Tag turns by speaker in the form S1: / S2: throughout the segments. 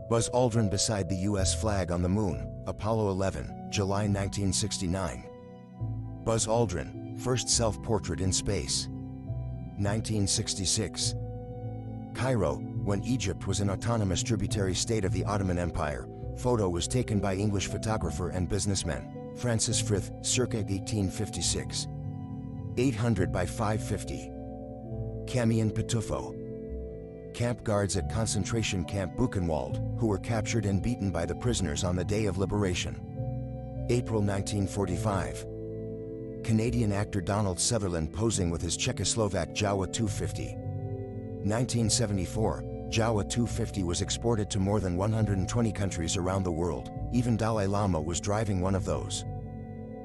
S1: Buzz Aldrin beside the U.S. flag on the moon, Apollo 11, July 1969. Buzz Aldrin, first self-portrait in space. 1966. Cairo, when Egypt was an autonomous tributary state of the Ottoman Empire, photo was taken by English photographer and businessman Francis Frith, circa 1856. 800 by 550. Camion Pitufo. Camp guards at concentration camp Buchenwald, who were captured and beaten by the prisoners on the day of liberation. April 1945. Canadian actor Donald Sutherland posing with his Czechoslovak Jawa 250. 1974, Jawa 250 was exported to more than 120 countries around the world. Even Dalai Lama was driving one of those.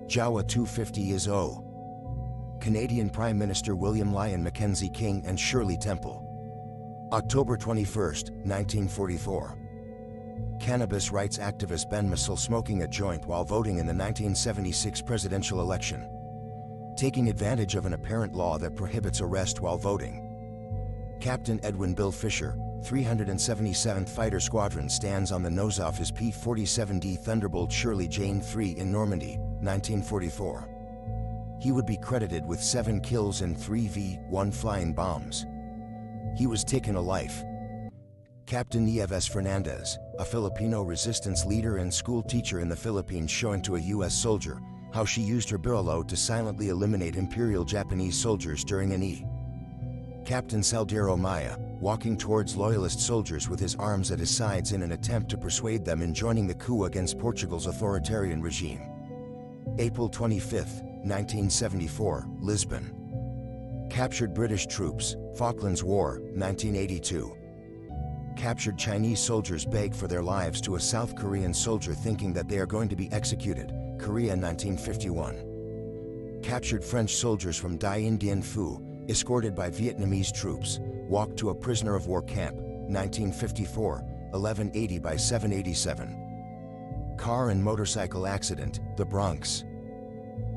S1: Jawa 250 is O. Canadian Prime Minister William Lyon Mackenzie King and Shirley Temple. October 21, 1944. Cannabis rights activist Ben Musil smoking a joint while voting in the 1976 presidential election. Taking advantage of an apparent law that prohibits arrest while voting. Captain Edwin Bill Fisher, 377th Fighter Squadron stands on the nose off his P-47D Thunderbolt Shirley Jane III in Normandy, 1944. He would be credited with 7 kills and 3 V-1 flying bombs. He was taken alive. Captain Nieves Fernandez, a Filipino resistance leader and school teacher in the Philippines, showing to a U.S. soldier how she used her birolo to silently eliminate Imperial Japanese soldiers during an E. Captain Salguero Maya, walking towards loyalist soldiers with his arms at his sides in an attempt to persuade them in joining the coup against Portugal's authoritarian regime. April 25, 1974, Lisbon. Captured British troops, Falklands War, 1982. Captured Chinese soldiers beg for their lives to a South Korean soldier thinking that they are going to be executed, Korea, 1951. Captured French soldiers from Dien Bien Phu, escorted by Vietnamese troops, walked to a prisoner of war camp, 1954, 1180 by 787. Car and motorcycle accident, the Bronx.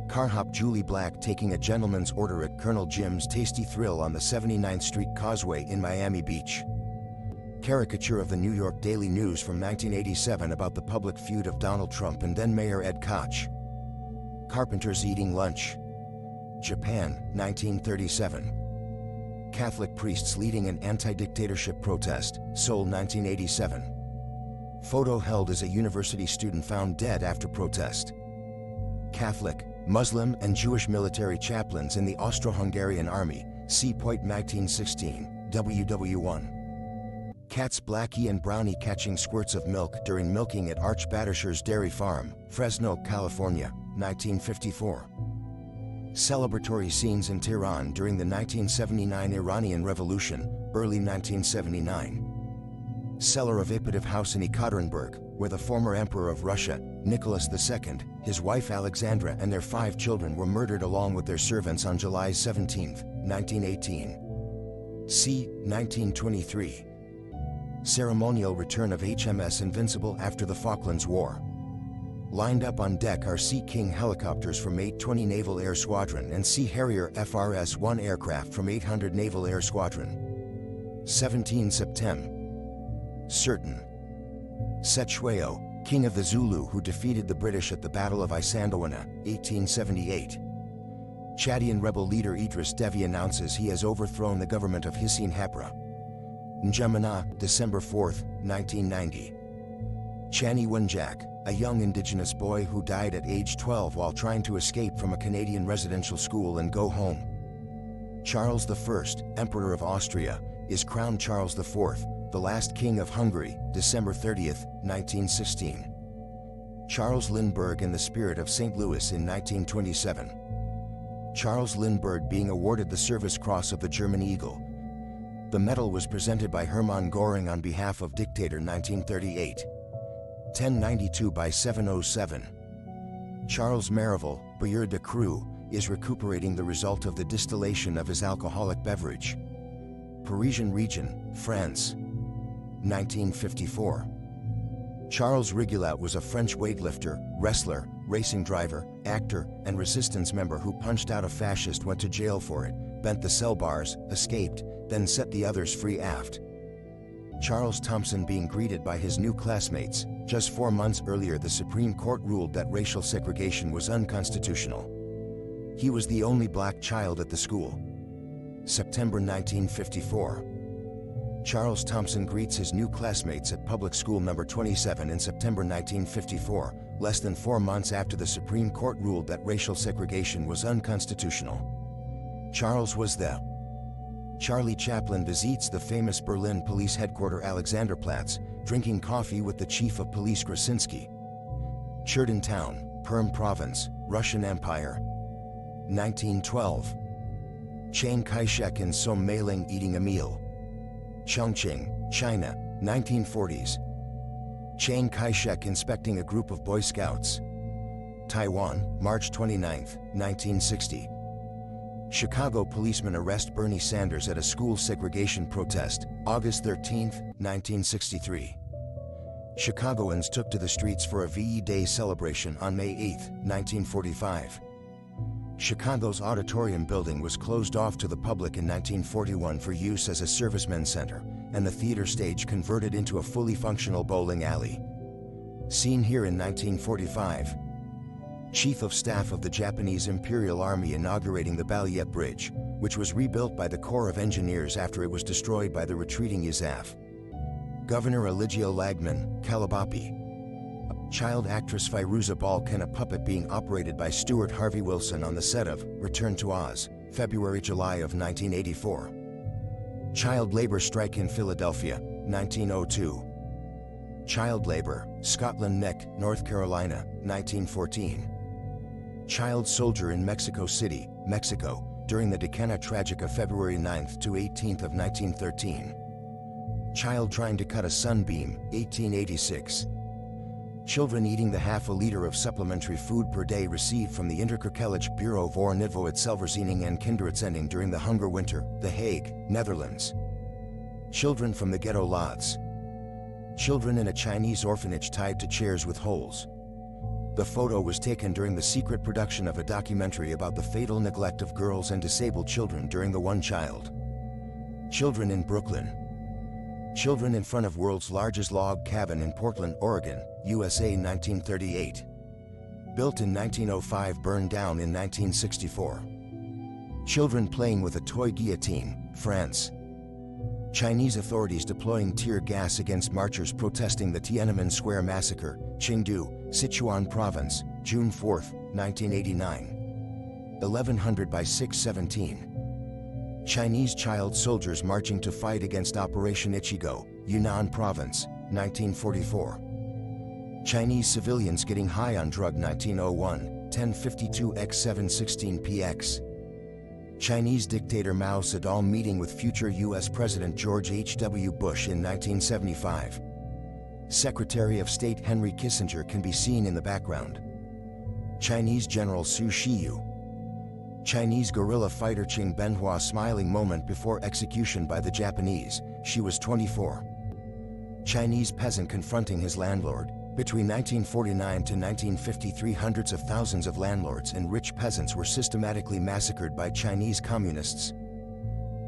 S1: Car hop Julie Black taking a gentleman's order at Colonel Jim's Tasty Thrill on the 79th Street Causeway in Miami Beach. Caricature of the New York Daily News from 1987 about the public feud of Donald Trump and then Mayor Ed Koch. Carpenters eating lunch. Japan, 1937. Catholic priests leading an anti-dictatorship protest, Seoul, 1987. Photo held as a university student found dead after protest. Catholic, Muslim and Jewish military chaplains in the Austro-Hungarian Army, see Point 1916, WW1. Cats Blackie and Brownie catching squirts of milk during milking at Arch Battersher's Dairy Farm, Fresno, California, 1954. Celebratory scenes in Tehran during the 1979 Iranian Revolution, early 1979. Cellar of Ipatiev House in Ekaterinburg, where the former Emperor of Russia, Nicholas II, his wife Alexandra and their 5 children were murdered along with their servants on July 17, 1918. c. 1923. Ceremonial return of HMS Invincible after the Falklands War. Lined up on deck are Sea King helicopters from 820 Naval Air Squadron and Sea Harrier FRS-1 aircraft from 800 Naval Air Squadron. 17 September. Certain. Setshwayo, king of the Zulu who defeated the British at the Battle of Isandawana, 1878. Chadian rebel leader Idris Deby announces he has overthrown the government of Hissène Habre. N'Djamena, December 4, 1990. Chani Wenjak, a young indigenous boy who died at age 12 while trying to escape from a Canadian residential school and go home. Charles I, Emperor of Austria, is crowned Charles IV, the last king of Hungary, December 30, 1916. Charles Lindbergh in the spirit of St. Louis in 1927. Charles Lindbergh being awarded the Service Cross of the German Eagle. The medal was presented by Hermann Göring on behalf of dictator, 1938. 1092 by 707. Charles Marival, Boyeur de Cru, is recuperating the result of the distillation of his alcoholic beverage. Parisian region, France. 1954. Charles Rigolat was a French weightlifter, wrestler, racing driver, actor, and resistance member who punched out a fascist, went to jail for it, bent the cell bars, escaped, then set the others free aft. Charles Thompson being greeted by his new classmates. Just 4 months earlier, the Supreme Court ruled that racial segregation was unconstitutional. He was the only black child at the school. September 1954. Charles Thompson greets his new classmates at public school number 27 in September 1954, less than 4 months after the Supreme Court ruled that racial segregation was unconstitutional. Charles was the Charlie Chaplin visits the famous Berlin police headquarters Alexanderplatz, drinking coffee with the chief of police Krasinski. Cherdyn Town, Perm Province, Russian Empire. 1912. Chiang Kai-shek in Somme Mailing eating a meal. Chongqing, China, 1940s. Chiang Kai-shek inspecting a group of Boy Scouts. Taiwan, March 29, 1960. Chicago policemen arrest Bernie Sanders at a school segregation protest, August 13, 1963. Chicagoans took to the streets for a VE Day celebration on May 8, 1945. Chicago's auditorium building was closed off to the public in 1941 for use as a servicemen's center, and the theater stage converted into a fully functional bowling alley. Seen here in 1945. Chief of Staff of the Japanese Imperial Army inaugurating the Balliet Bridge, which was rebuilt by the Corps of Engineers after it was destroyed by the retreating USAF. Governor Eligio Lagman, Calabapi. Child actress Fairuza Balk and a puppet being operated by Stuart Harvey Wilson on the set of Return to Oz, February-July of 1984. Child labor strike in Philadelphia, 1902. Child labor, Scotland Neck, North Carolina, 1914. Child soldier in Mexico City, Mexico, during the Decana Tragica February 9 to 18 of 1913. Child trying to cut a sunbeam, 1886. Children eating the half a liter of supplementary food per day received from the Interkerkelijk Bureau voor Nivouwheidselvoorziening en Kinderuitzending during the Hunger Winter, The Hague, Netherlands. Children from the ghetto Lodz. Children in a Chinese orphanage tied to chairs with holes. The photo was taken during the secret production of a documentary about the fatal neglect of girls and disabled children during the One Child. Children in Brooklyn. Children in front of world's largest log cabin in Portland, Oregon, USA 1938. Built in 1905, burned down in 1964. Children playing with a toy guillotine, France. Chinese authorities deploying tear gas against marchers protesting the Tiananmen Square massacre, Chengdu, Sichuan Province, June 4, 1989. 1100 by 617. Chinese child soldiers marching to fight against Operation Ichigo, Yunnan Province, 1944. Chinese civilians getting high on drug 1901, 1052x716px. Chinese dictator Mao Zedong meeting with future U.S. President George H.W. Bush in 1975. Secretary of State Henry Kissinger can be seen in the background. Chinese General Su Shiyu. Chinese guerrilla fighter Qing Benhua smiling moment before execution by the Japanese, she was 24. Chinese peasant confronting his landlord. Between 1949 to 1953, hundreds of thousands of landlords and rich peasants were systematically massacred by Chinese communists.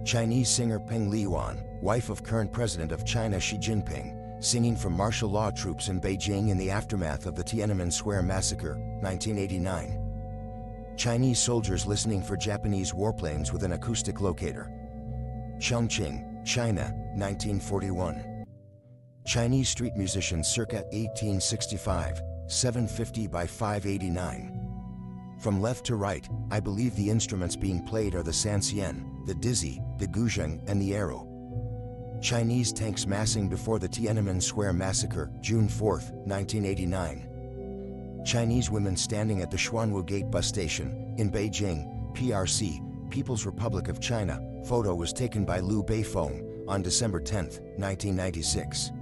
S1: Chinese singer Peng Liyuan, wife of current president of China Xi Jinping, singing from martial law troops in Beijing in the aftermath of the Tiananmen Square massacre, 1989. Chinese soldiers listening for Japanese warplanes with an acoustic locator. Chongqing, China, 1941. Chinese street musicians circa 1865, 750 by 589. From left to right, I believe the instruments being played are the sanxian, the dizi, the guzheng, and the arrow. Chinese tanks massing before the Tiananmen Square massacre, June 4, 1989. Chinese women standing at the Xuanwu Gate bus station, in Beijing, PRC, People's Republic of China. Photo was taken by Liu Beifeng on December 10, 1996.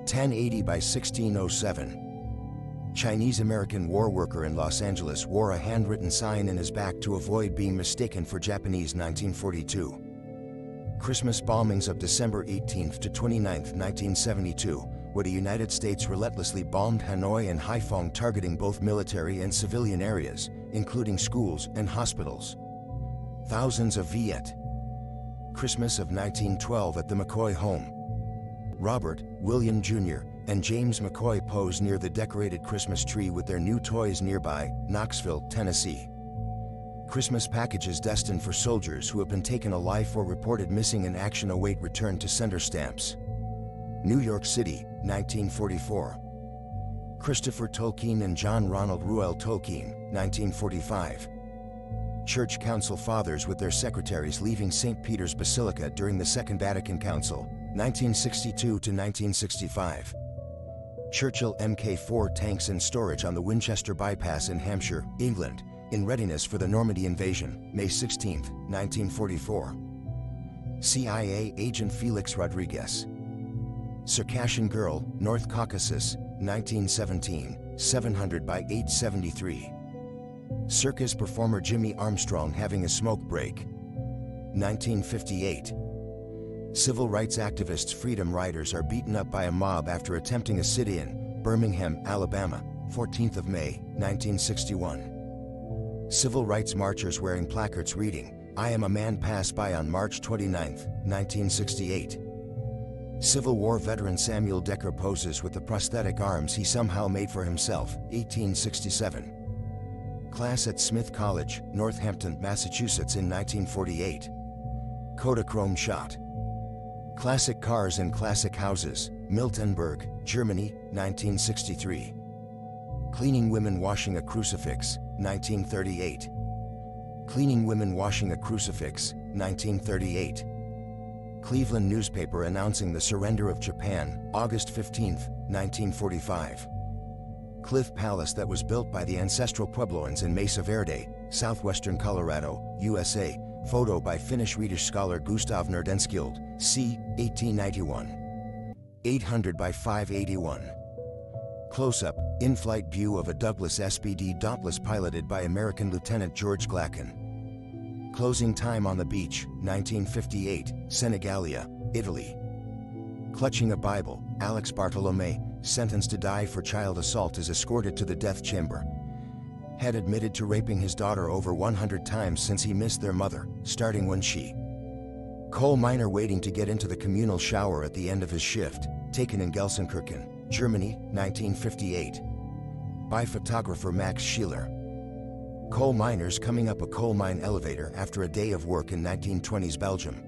S1: 1080 by 1607. Chinese-American war worker in Los Angeles wore a handwritten sign in his back to avoid being mistaken for Japanese. 1942. Christmas bombings of December 18 to 29, 1972, where the United States relentlessly bombed Hanoi and Haiphong, targeting both military and civilian areas, including schools and hospitals. Thousands of Viet. Christmas of 1912 at the McCoy home. Robert, William Jr., and James McCoy pose near the decorated Christmas tree with their new toys nearby, Knoxville, Tennessee. Christmas packages destined for soldiers who have been taken alive or reported missing in action await return to sender stamps. New York City, 1944. Christopher Tolkien and John Ronald Reuel Tolkien, 1945. Church Council Fathers with their secretaries leaving St. Peter's Basilica during the Second Vatican Council, 1962 to 1965. Churchill Mk4 tanks in storage on the Winchester Bypass in Hampshire, England, in readiness for the Normandy invasion, May 16, 1944. CIA agent Felix Rodriguez. Circassian Girl, North Caucasus, 1917, 700 by 873. Circus performer Jimmy Armstrong having a smoke break, 1958. Civil rights activists Freedom Riders are beaten up by a mob after attempting a sit-in, Birmingham, Alabama, 14th of May, 1961. Civil rights marchers wearing placards reading, "I am a man" pass by on March 29, 1968. Civil War veteran Samuel Decker poses with the prosthetic arms he somehow made for himself, 1867. Class at Smith College, Northampton, Massachusetts in 1948. Kodachrome shot. Classic cars and classic houses, Miltenberg, Germany, 1963. Cleaning women washing a crucifix, 1938. Cleaning women washing a crucifix, 1938. Cleveland newspaper announcing the surrender of Japan, August 15, 1945. Cliff Palace that was built by the ancestral Puebloans in Mesa Verde, southwestern Colorado, USA. Photo by Finnish Swedish scholar Gustav Nordenskiöld, c. 1891. 800 by 581. Close-up, in-flight view of a Douglas SPD Dauntless piloted by American Lieutenant George Glacken. Closing time on the beach, 1958, Senigallia, Italy. Clutching a Bible, Alex Bartolome, sentenced to die for child assault, is escorted to the death chamber. Had admitted to raping his daughter over 100 times since he missed their mother, starting when she. Coal miner waiting to get into the communal shower at the end of his shift, taken in Gelsenkirchen, Germany, 1958. By photographer Max Schieler. Coal miners coming up a coal mine elevator after a day of work in 1920s Belgium.